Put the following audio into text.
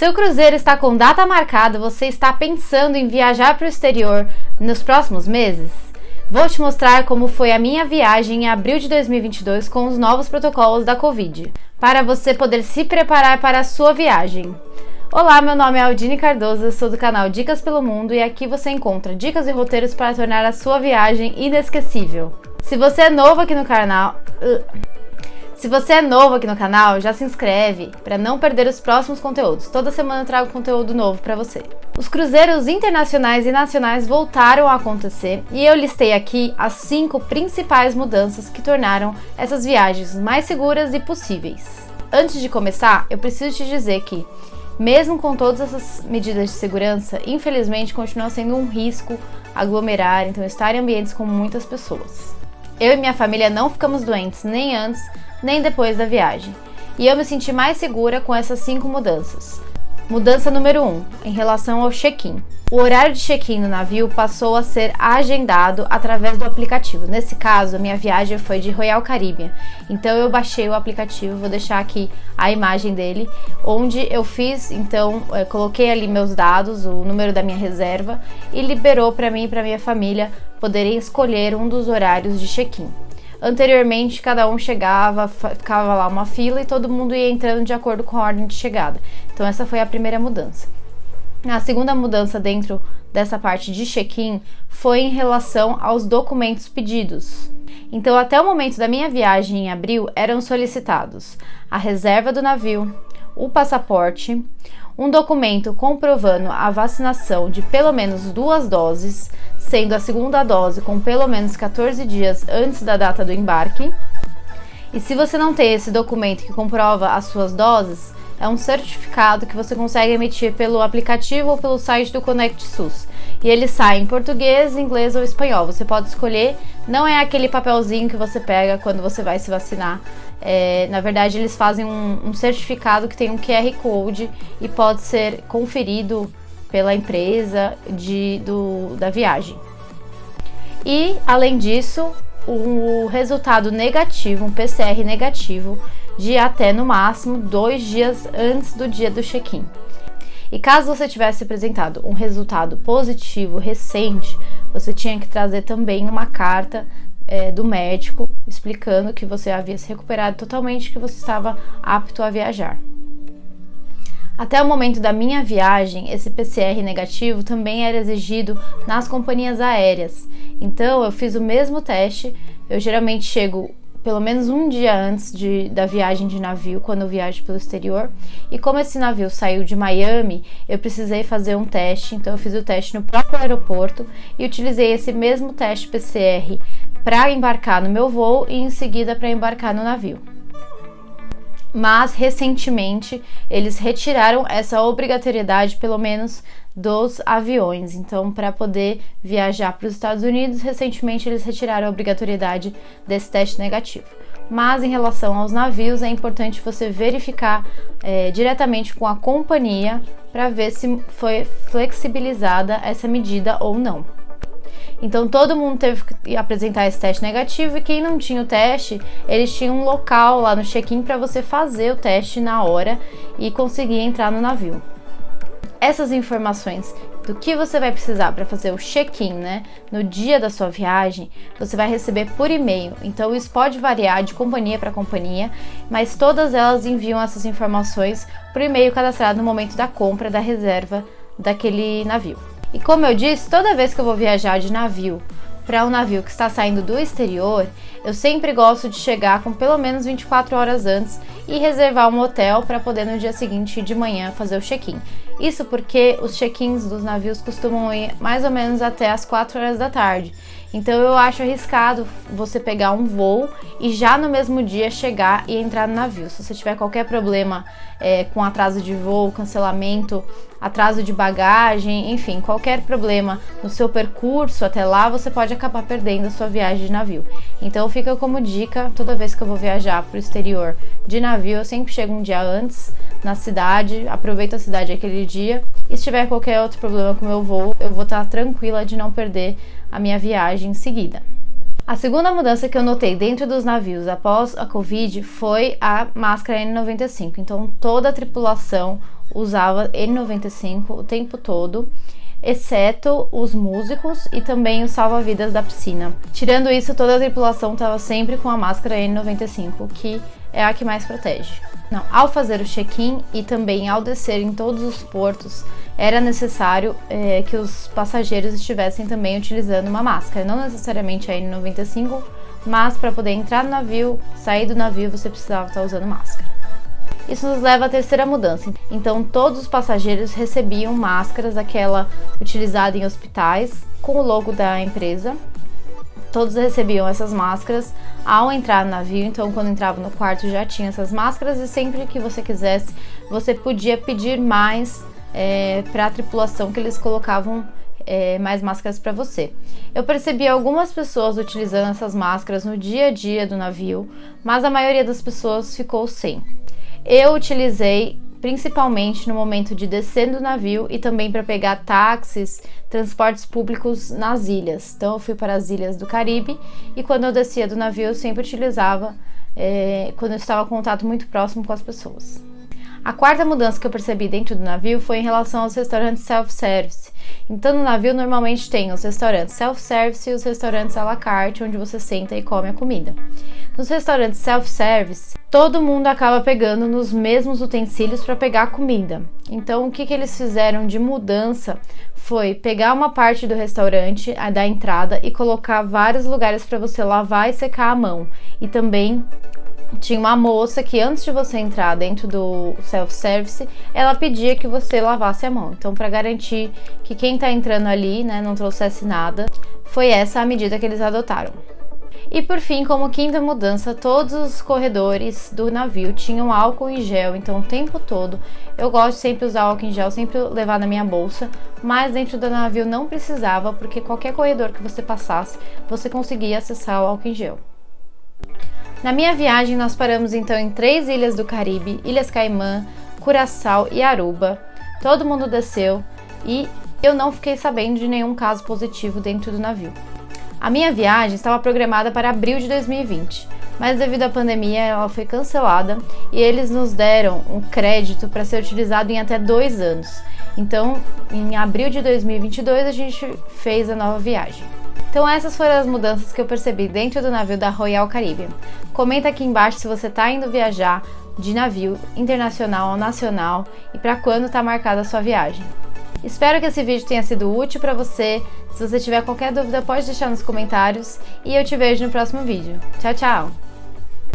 Seu cruzeiro está com data marcada, você está pensando em viajar para o exterior nos próximos meses? Vou te mostrar como foi a minha viagem em abril de 2022 com os novos protocolos da Covid, para você poder se preparar para a sua viagem. Olá, meu nome é Aldine Cardoso, eu sou do canal Dicas pelo Mundo e aqui você encontra dicas e roteiros para tornar a sua viagem inesquecível. Se você é novo aqui no canal, já se inscreve para não perder os próximos conteúdos. Toda semana eu trago conteúdo novo para você. Os cruzeiros internacionais e nacionais voltaram a acontecer e eu listei aqui as 5 principais mudanças que tornaram essas viagens mais seguras e possíveis. Antes de começar, eu preciso te dizer que, mesmo com todas essas medidas de segurança, infelizmente continua sendo um risco aglomerar, então estar em ambientes com muitas pessoas. Eu e minha família não ficamos doentes nem antes nem depois da viagem, e eu me senti mais segura com essas 5 mudanças. Mudança número 1, em relação ao check-in. O horário de check-in no navio passou a ser agendado através do aplicativo. Nesse caso, a minha viagem foi de Royal Caribbean, então eu baixei o aplicativo, vou deixar aqui a imagem dele, onde eu coloquei ali meus dados, o número da minha reserva, e liberou para mim e para minha família poderem escolher um dos horários de check-in. Anteriormente, cada um chegava, ficava lá uma fila e todo mundo ia entrando de acordo com a ordem de chegada. Então essa foi a primeira mudança. A segunda mudança dentro dessa parte de check-in foi em relação aos documentos pedidos. Então, até o momento da minha viagem em abril, eram solicitados a reserva do navio, o passaporte, um documento comprovando a vacinação de pelo menos 2 doses, sendo a segunda dose com pelo menos 14 dias antes da data do embarque. E se você não tem esse documento que comprova as suas doses, é um certificado que você consegue emitir pelo aplicativo ou pelo site do Conect SUS. E ele sai em português, inglês ou espanhol. Você pode escolher, não é aquele papelzinho que você pega quando você vai se vacinar. Na verdade, eles fazem um certificado que tem um QR Code e pode ser conferido pela empresa da viagem. E, além disso, o resultado negativo, um PCR negativo, de até no máximo 2 dias antes do dia do check-in. E caso você tivesse apresentado um resultado positivo recente, você tinha que trazer também uma carta do médico explicando que você havia se recuperado totalmente, que você estava apto a viajar. Até o momento da minha viagem, esse PCR negativo também era exigido nas companhias aéreas. Então, eu fiz o mesmo teste. Eu geralmente chego pelo menos um dia antes da viagem de navio, quando eu viajo pelo exterior. E como esse navio saiu de Miami, eu precisei fazer um teste. Então, eu fiz o teste no próprio aeroporto e utilizei esse mesmo teste PCR para embarcar no meu voo e em seguida para embarcar no navio. Mas recentemente eles retiraram essa obrigatoriedade, pelo menos dos aviões. Então, para poder viajar para os Estados Unidos, recentemente eles retiraram a obrigatoriedade desse teste negativo. Mas em relação aos navios, é importante você verificar diretamente com a companhia para ver se foi flexibilizada essa medida ou não. Então, todo mundo teve que apresentar esse teste negativo e quem não tinha o teste, eles tinham um local lá no check-in para você fazer o teste na hora e conseguir entrar no navio. Essas informações do que você vai precisar para fazer o check-in, no dia da sua viagem, você vai receber por e-mail. Então, isso pode variar de companhia para companhia, mas todas elas enviam essas informações por e-mail cadastrado no momento da compra da reserva daquele navio. E como eu disse, toda vez que eu vou viajar de navio para um navio que está saindo do exterior, eu sempre gosto de chegar com pelo menos 24 horas antes e reservar um hotel para poder no dia seguinte de manhã fazer o check-in. Isso porque os check-ins dos navios costumam ir mais ou menos até as 4 horas da tarde. Então eu acho arriscado você pegar um voo e já no mesmo dia chegar e entrar no navio. Se você tiver qualquer problema com atraso de voo, cancelamento, atraso de bagagem, enfim, qualquer problema no seu percurso até lá, você pode acabar perdendo a sua viagem de navio. Então fica como dica, toda vez que eu vou viajar para o exterior de navio, eu sempre chego um dia antes na cidade, aproveito a cidade aquele dia, e se tiver qualquer outro problema com o meu voo, eu vou estar tranquila de não perder a minha viagem em seguida. A segunda mudança que eu notei dentro dos navios após a Covid foi a máscara N95. Então, toda a tripulação usava N95 o tempo todo, exceto os músicos e também os salva-vidas da piscina. Tirando isso, toda a tripulação estava sempre com a máscara N95, que é a que mais protege. Não, ao fazer o check-in e também ao descer em todos os portos, era necessário que os passageiros estivessem também utilizando uma máscara, não necessariamente a N95, mas para poder entrar no navio, sair do navio, você precisava estar usando máscara. Isso nos leva à terceira mudança. Então, todos os passageiros recebiam máscaras, aquela utilizada em hospitais, com o logo da empresa. Todos recebiam essas máscaras ao entrar no navio, então quando entrava no quarto já tinha essas máscaras e sempre que você quisesse, você podia pedir mais para a tripulação que eles colocavam mais máscaras para você. Eu percebi algumas pessoas utilizando essas máscaras no dia a dia do navio, mas a maioria das pessoas ficou sem. Eu utilizei principalmente no momento de descer do navio e também para pegar táxis, transportes públicos nas ilhas. Então eu fui para as ilhas do Caribe e quando eu descia do navio eu sempre utilizava quando eu estava em contato muito próximo com as pessoas. A quarta mudança que eu percebi dentro do navio foi em relação aos restaurantes self-service. Então no navio normalmente tem os restaurantes self-service e os restaurantes à la carte, onde você senta e come a comida. Nos restaurantes self-service, todo mundo acaba pegando nos mesmos utensílios para pegar a comida. Então, o que eles fizeram de mudança foi pegar uma parte do restaurante, da entrada, e colocar vários lugares para você lavar e secar a mão. E também tinha uma moça que antes de você entrar dentro do self-service, ela pedia que você lavasse a mão. Então, para garantir que quem está entrando ali, não trouxesse nada, foi essa a medida que eles adotaram. E por fim, como quinta mudança, todos os corredores do navio tinham álcool em gel, então o tempo todo eu gosto de sempre usar álcool em gel, sempre levar na minha bolsa, mas dentro do navio não precisava, porque qualquer corredor que você passasse, você conseguia acessar o álcool em gel. Na minha viagem, nós paramos então em 3 ilhas do Caribe, Ilhas Caimã, Curaçao e Aruba. Todo mundo desceu e eu não fiquei sabendo de nenhum caso positivo dentro do navio. A minha viagem estava programada para abril de 2020, mas devido à pandemia ela foi cancelada e eles nos deram um crédito para ser utilizado em até 2 anos. Então, em abril de 2022 a gente fez a nova viagem. Então essas foram as mudanças que eu percebi dentro do navio da Royal Caribbean. Comenta aqui embaixo se você está indo viajar de navio internacional ou nacional e para quando está marcada a sua viagem. Espero que esse vídeo tenha sido útil para você. Se você tiver qualquer dúvida, pode deixar nos comentários e eu te vejo no próximo vídeo. Tchau, tchau!